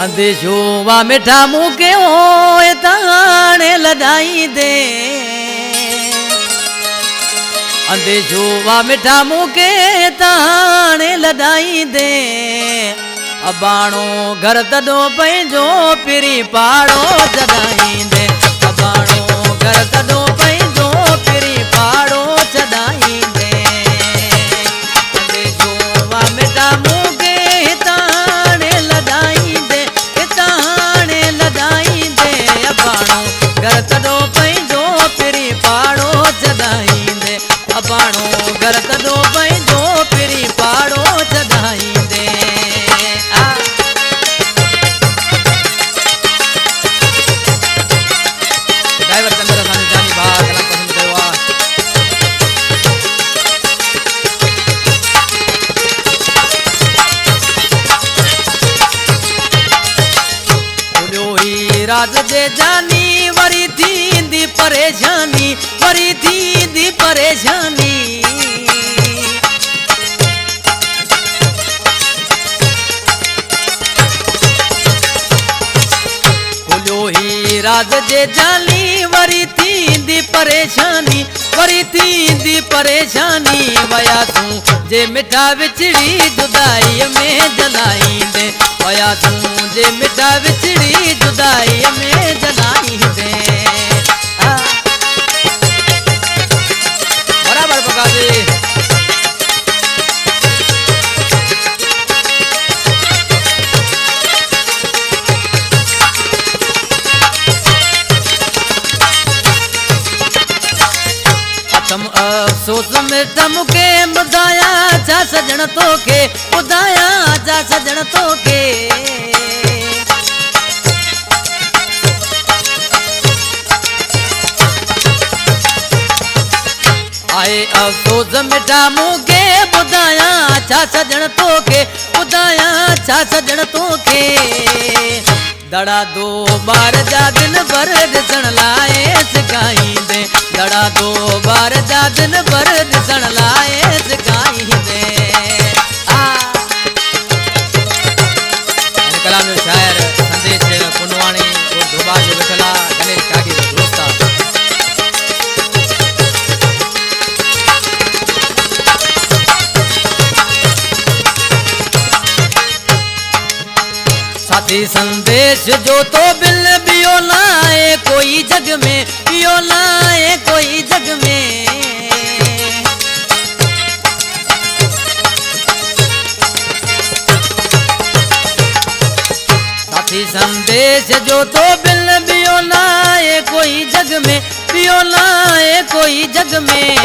अंदेशो वा मिठा मुके हो ताने लदाई दे अंदेशो वा मिठा मुके ताने लदाई दे अबाणो घर तडो पंहिंजो पिरी पाड़ो चढ़ाई दे अबाणो घर तडो पंहिंजो पिरी पाड़ो चढ़ाई दे अंदेशो वा मिठा मुके ताने लदाई दे ताने लदाई दे अबाणो घर तडो पंहिंजो पिरी पाड़ो चढ़ाई दे अबाणो घर तडो पंहिंजो पिरी पाड़ो चढ़ाई दे राज जे जानी वरी थींदी परेशानी वरी थींदी परेशानी खुलियो ही राज जे जानी वरी थींदी परेशानी वरी थींदी परेशानी वया तूं जे मिठा विछड़ी जुदाई में जलाईंदे वया तूं जे मिठा विछड़ी जुदाई में जलाई दे बराबर पका दे अथम अफसोस मिठा मुके ॿुधाया छा सजण तोखे ॿुधाया छा सजण तोखे आए अफसोस मिठा मुके ॿुधाया छा सजण तोखे ॿुधाया छा सजण तोखे दड़ा दो बार जा दिन भर ॾिसण लाइ सिकाईंदे दड़ा दो बार जा दिन भर ॾिसण लाइ सिकाईंदे कलाम जो शायर संदेश पुनवाणी धोबा जो विठला गणेश कागी जो दोस्ता साथी संदेश जो तो बिल बियो लाए कोई जग में बियो लाए कोई जग में साथी संदेश जो तो बिल बियो लाए कोई जग में बियो लाए कोई जग में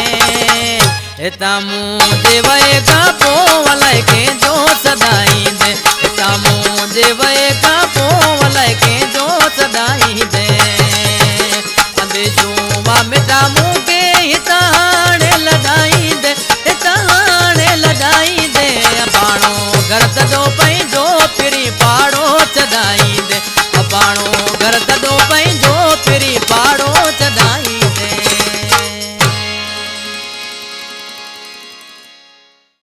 हिता मुझे वए का पो वलाए के जो सदाई दे हिता मुझे वए का